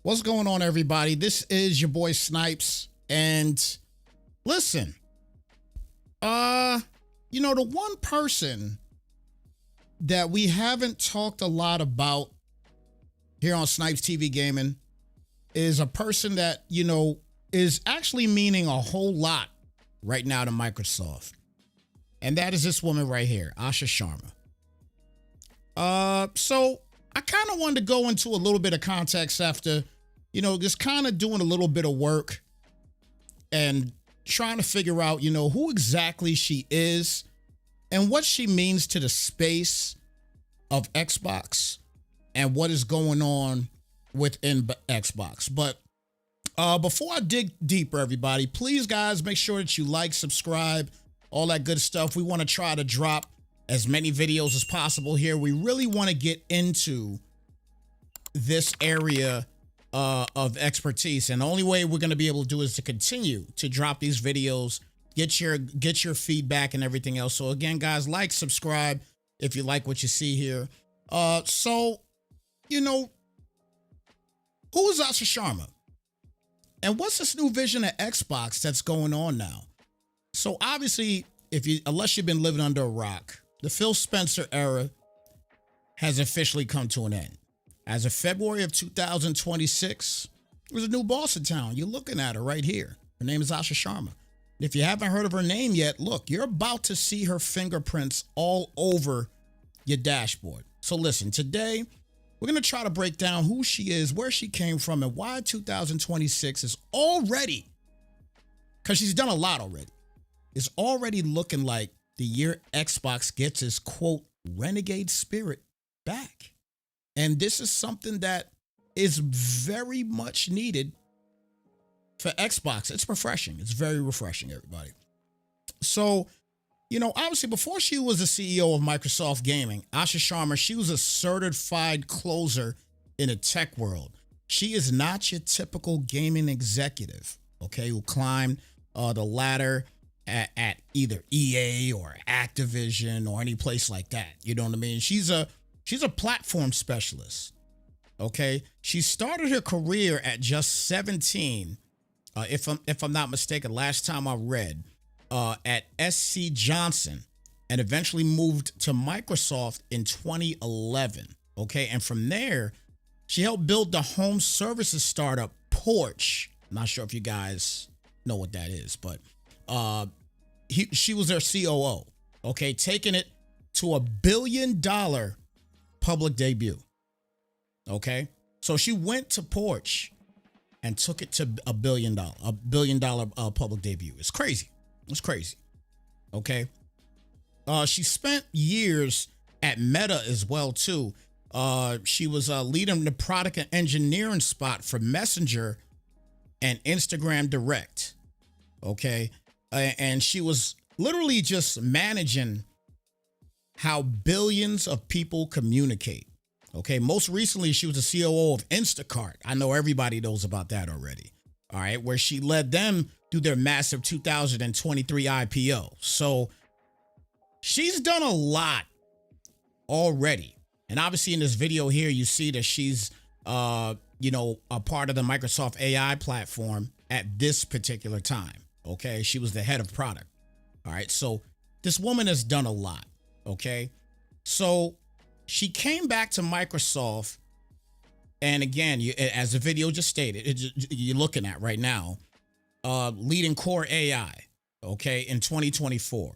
What's going on, everybody? This is your boy Snipes, and listen, the one person that we haven't talked a lot about here on Snipes TV Gaming is a person that, is actually meaning a whole lot right now to Microsoft. And that is this woman right here, Asha'S. So I kind of wanted to go into a little bit of context after, just kind of doing a little bit of work and trying to figure out, who exactly she is and what she means to the space of Xbox and what is going on within Xbox. But before I dig deeper, everybody, please, guys, make sure that you like, subscribe, all that good stuff. We want to try to drop as many videos as possible here. We really want to get into this area of expertise, and the only way we're going to be able to do is to continue to drop these videos, get your feedback and everything else. So again, guys, like, subscribe if you like what you see here. So who is Asha'S, and what's this new vision of Xbox that's going on now? So obviously, unless you've been living under a rock, the Phil Spencer era has officially come to an end. As of February of 2026, there's a new boss in town. You're looking at her right here. Her name is Asha'S. If you haven't heard of her name yet, look, you're about to see her fingerprints all over your dashboard. So listen, today, we're going to try to break down who she is, where she came from, and why 2026 is already, because she's done a lot already, is already looking like the year Xbox gets its, quote, renegade spirit back. And this is something that is very much needed for Xbox. It's refreshing. It's very refreshing, everybody. So, obviously, before she was the CEO of Microsoft Gaming, Asha'S, she was a certified closer in the tech world. She is not your typical gaming executive, okay, who climbed the ladder at either EA or Activision or any place like that. You know what I mean? She's a platform specialist. Okay. She started her career at just 17. If I'm not mistaken, last time I read, at SC Johnson, and eventually moved to Microsoft in 2011. Okay. And from there, she helped build the home services startup Porch. I'm not sure if you guys know what that is, but she was their COO. Okay. Taking it to $1 billion public debut. Okay. So she went to Porch and took it to $1 billion public debut. It's crazy. It's crazy. Okay. She spent years at Meta as well, too. She was leading the product and engineering spot for Messenger and Instagram Direct. Okay. And she was literally just managing how billions of people communicate. Okay. Most recently, she was the COO of Instacart. I know everybody knows about that already. All right. Where she led them through their massive 2023 IPO. So she's done a lot already. And obviously in this video here, you see that she's, a part of the Microsoft AI platform at this particular time. Okay. She was the head of product. All right. So this woman has done a lot. Okay. So she came back to Microsoft. And again, as the video just stated, you're looking at right now, leading core AI. Okay. In 2024,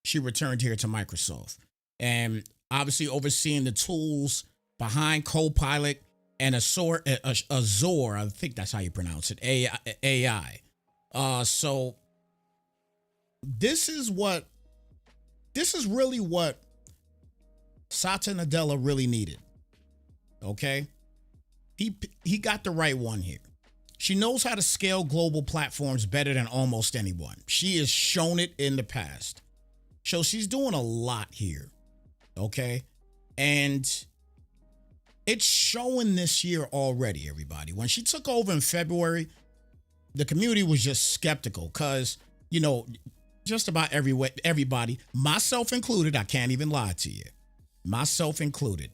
she returned here to Microsoft and obviously overseeing the tools behind Copilot and Azure. I think that's how you pronounce it. AI. So this is really what Satya Nadella really needed. Okay. He got the right one here. She knows how to scale global platforms better than almost anyone. She has shown it in the past. So she's doing a lot here. Okay. And it's showing this year already, everybody. When she took over in February, the community was just skeptical because, just about everybody, myself included, I can't even lie to you, myself included,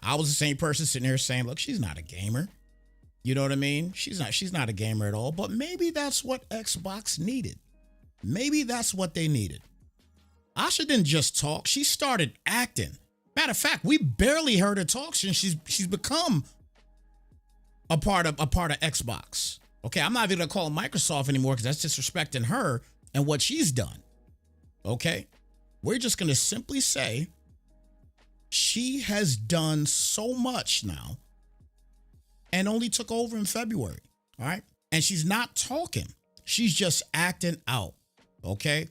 I was the same person sitting there saying, look, she's not a gamer. You know what I mean? She's not a gamer at all, but maybe that's what Xbox needed. Maybe that's what they needed. Asha didn't just talk, she started acting. Matter of fact, we barely heard her talk since she's become a part of Xbox. Okay, I'm not even gonna call it Microsoft anymore because that's disrespecting her and what she's done. Okay, we're just gonna simply say she has done so much now and only took over in February. All right, and she's not talking, she's just acting out. Okay,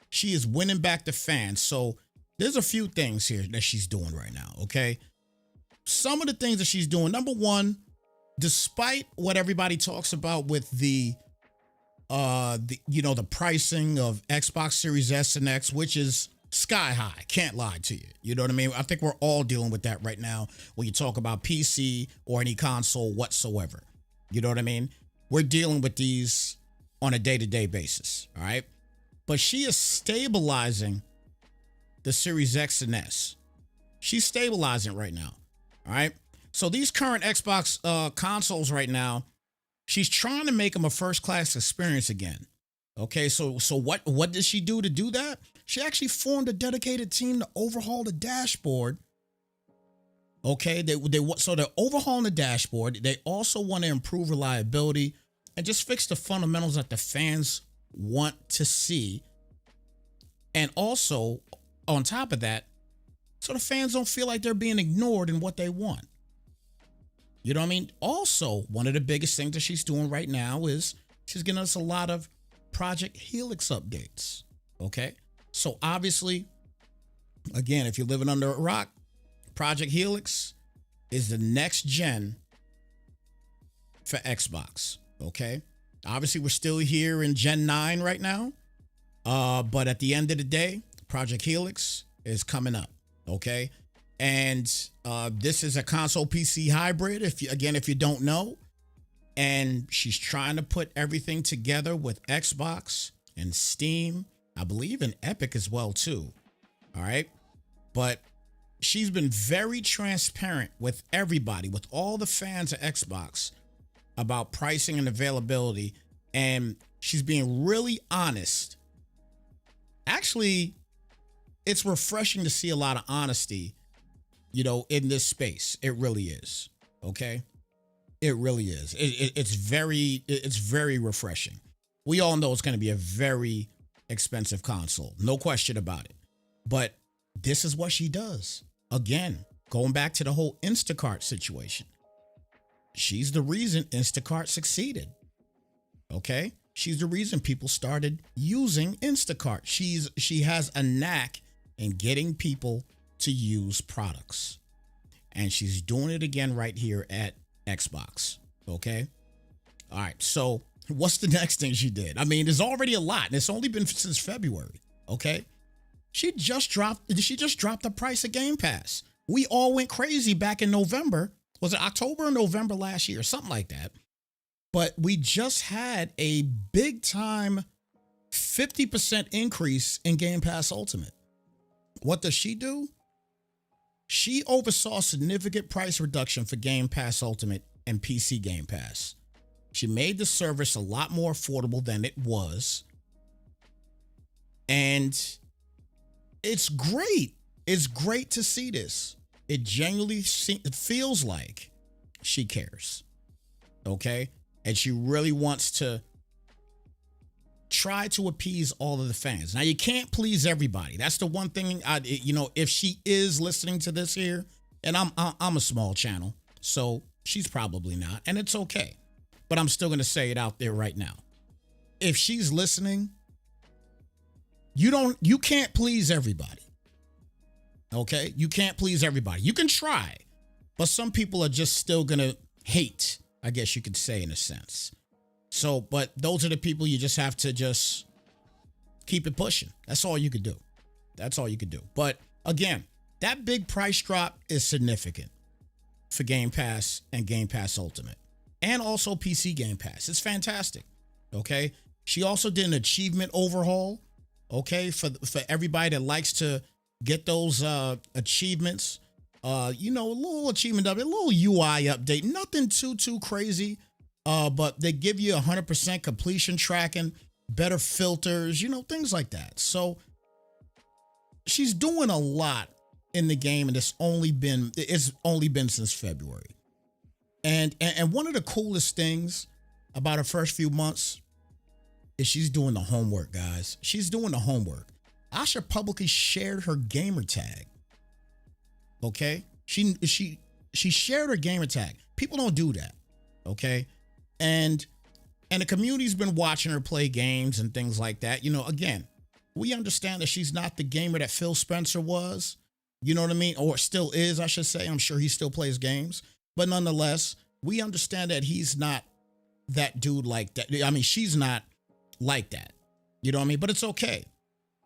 she is winning back the fans. So there's a few things here that she's doing right now. Okay, some of the things that she's doing. Number one, despite what everybody talks about with the pricing of Xbox Series S and X, which is sky high, can't lie to you. You know what I mean? I think we're all dealing with that right now when you talk about PC or any console whatsoever. You know what I mean? We're dealing with these on a day-to-day basis, all right? But she is stabilizing the Series X and S. She's stabilizing right now, all right? So these current Xbox consoles right now, she's trying to make them a first-class experience again. Okay, so what did she do to do that? She actually formed a dedicated team to overhaul the dashboard. Okay, so they're overhauling the dashboard. They also want to improve reliability and just fix the fundamentals that the fans want to see. And also, on top of that, so the fans don't feel like they're being ignored in what they want. You know what I mean? Also, one of the biggest things that she's doing right now is she's giving us a lot of Project Helix updates. Okay, so obviously, again, if you're living under a rock, Project Helix is the next gen for Xbox. Okay, obviously we're still here in Gen 9 right now, but at the end of the day, Project Helix is coming up. Okay, and this is a console PC hybrid. If you don't know, and she's trying to put everything together with Xbox and Steam, I believe, and Epic as well too. All right, but she's been very transparent with everybody, with all the fans of Xbox, about pricing and availability, and she's being really honest. Actually, it's refreshing to see a lot of honesty, in this space. It really is. Okay, it really is. It's very refreshing. We all know it's going to be a very expensive console, no question about it. But this is what she does. Again, going back to the whole Instacart situation. She's the reason Instacart succeeded. Okay? She's the reason people started using Instacart. She has a knack in getting people to use products. And she's doing it again right here at Xbox. Okay? All right. So what's the next thing she did? I mean, there's already a lot, and it's only been since February. Okay? She just dropped the price of Game Pass. We all went crazy back in November. Was it October or November last year? Something like that. But we just had a big time 50% increase in Game Pass Ultimate. What does she do? She oversaw significant price reduction for Game Pass Ultimate and PC Game Pass. She made the service a lot more affordable than it was. And it's great. It's great to see this. It genuinely feels like she cares. Okay? And she really wants to try to appease all of the fans. Now, you can't please everybody. That's the one thing, if she is listening to this here, and I'm a small channel, so she's probably not, and it's okay. But I'm still going to say it out there right now. If she's listening, you can't please everybody. Okay? You can't please everybody. You can try, but some people are just still going to hate, I guess you could say, in a sense. So, but those are the people you just have to just keep it pushing. That's all you could do. That's all you could do. But again, that big price drop is significant for Game Pass and Game Pass Ultimate, and also PC Game Pass. It's fantastic. Okay. She also did an achievement overhaul. Okay. For everybody that likes to get those achievements. A little achievement update, a little UI update, nothing too crazy. But they give you 100% completion tracking, better filters, things like that. So she's doing a lot in the game, and it's only been since February. And one of the coolest things about her first few months is she's doing the homework, guys. She's doing the homework. Asha publicly shared her gamer tag. Okay? She shared her gamer tag. People don't do that. Okay? And the community's been watching her play games and things like that. Again, we understand that she's not the gamer that Phil Spencer was. You know what I mean? Or still is, I should say. I'm sure he still plays games. But nonetheless, we understand that he's not that dude like that. I mean, she's not like that. You know what I mean? But it's okay.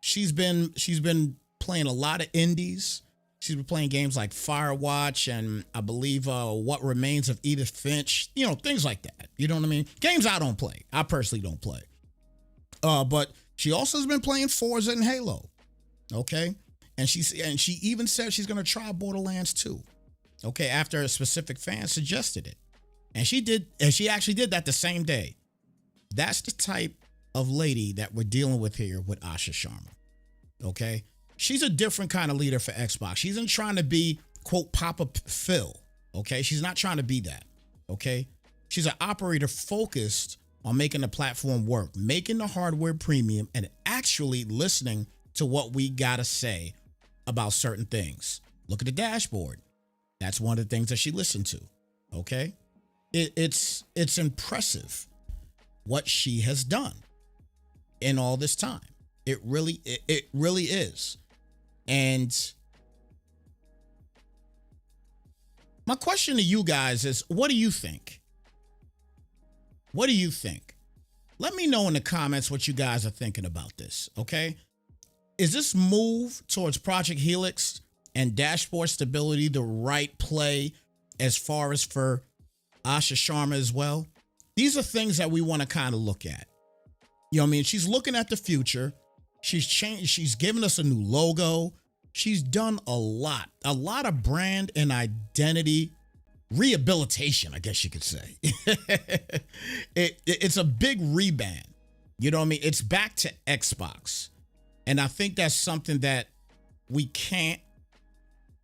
She's been playing a lot of indies. She's been playing games like Firewatch and I believe What Remains of Edith Finch, things like that. You know what I mean? Games I don't play. I personally don't play. But she also has been playing Forza and Halo. Okay? And she even said she's going to try Borderlands 2. Okay, after a specific fan suggested it. And she actually did that the same day. That's the type of lady that we're dealing with here with Asha Sharma. Okay? She's a different kind of leader for Xbox. She isn't trying to be, quote, Papa Phil. Okay? She's not trying to be that. Okay? She's an operator focused on making the platform work, making the hardware premium, and actually listening to what we gotta say about certain things. Look at the dashboard. That's one of the things that she listened to. Okay? It's impressive what she has done in all this time. It really is. And my question to you guys is, what do you think? What do you think? Let me know in the comments what you guys are thinking about this, okay? Is this move towards Project Helix and dashboard stability the right play as far as for Asha Sharma as well? These are things that we want to kind of look at. You know what I mean? She's looking at the future. She's changed. She's given us a new logo. She's done a lot of brand and identity rehabilitation, I guess you could say. It's a big rebrand. You know what I mean? It's back to Xbox. And I think that's something that we can't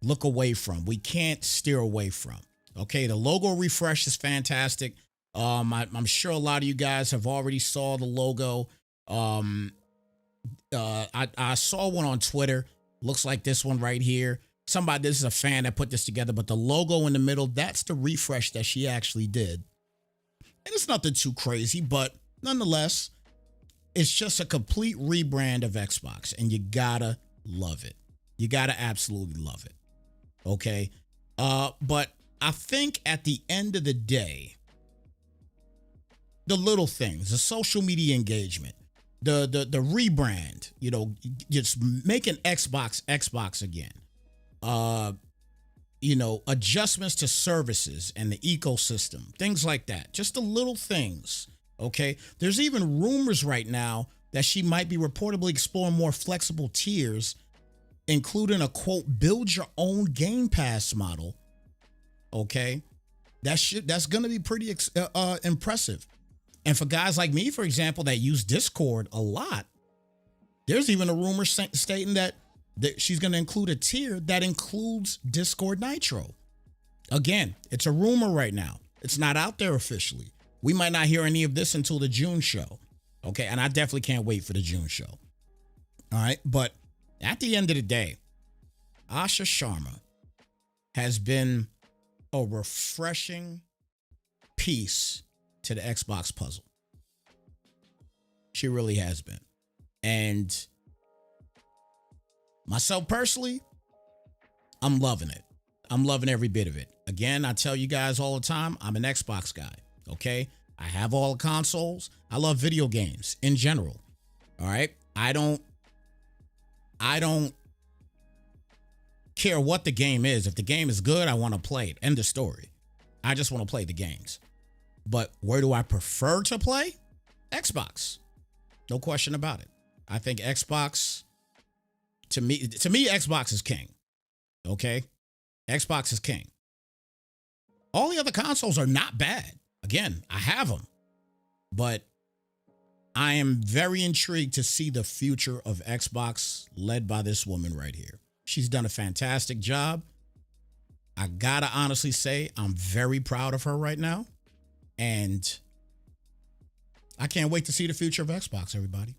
look away from. We can't steer away from. Okay, the logo refresh is fantastic. I'm sure a lot of you guys have already saw the logo. I saw one on Twitter. Looks like this one right here. This is a fan that put this together, but the logo in the middle, that's the refresh that she actually did. And it's nothing too crazy, but nonetheless, it's just a complete rebrand of Xbox, and you gotta love it. You gotta absolutely love it. Okay? But I think at the end of the day, the little things, the social media engagement, the rebrand, just making Xbox again. Adjustments to services and the ecosystem, things like that. Just the little things. Okay. There's even rumors right now that she might be reportedly exploring more flexible tiers, including a quote, build your own Game Pass model. Okay. That's going to be pretty impressive. And for guys like me, for example, that use Discord a lot, there's even a rumor stating that she's going to include a tier that includes Discord Nitro. Again, it's a rumor right now. It's not out there officially. We might not hear any of this until the June show. Okay, and I definitely can't wait for the June show. All right, but at the end of the day, Asha Sharma has been a refreshing piece to the Xbox puzzle. She really has been. And myself personally, I'm loving it. I'm loving every bit of it. Again, I tell you guys all the time, I'm an Xbox guy. Okay? I have all the consoles. I love video games in general. All right? I don't care what the game is. If the game is good, I want to play it. End of story. I just want to play the games. But where do I prefer to play? Xbox. No question about it. I think Xbox, to me, Xbox is king. Okay? Xbox is king. All the other consoles are not bad. Again, I have them. But I am very intrigued to see the future of Xbox led by this woman right here. She's done a fantastic job. I gotta honestly say, I'm very proud of her right now. And I can't wait to see the future of Xbox, everybody.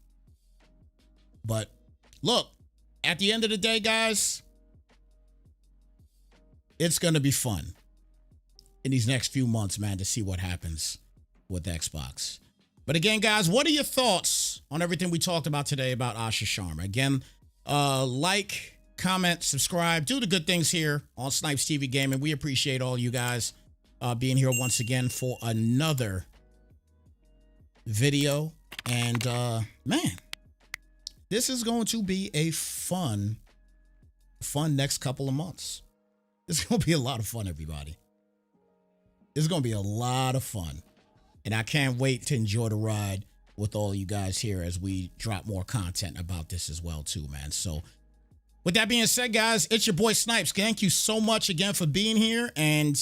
But look, at the end of the day, guys, it's going to be fun in these next few months, man, to see what happens with Xbox. But again, guys, what are your thoughts on everything we talked about today about Asha Sharma? Again, like, comment, subscribe, do the good things here on Snipes TV Gaming. We appreciate all you guys being here once again for another video. And man, this is going to be a fun next couple of months. It's going to be a lot of fun, everybody. It's going to be a lot of fun. And I can't wait to enjoy the ride with all you guys here as we drop more content about this as well, too, man. So with that being said, guys, it's your boy Snipes. Thank you so much again for being here. And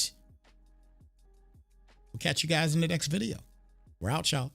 we'll catch you guys in the next video. We're out, y'all.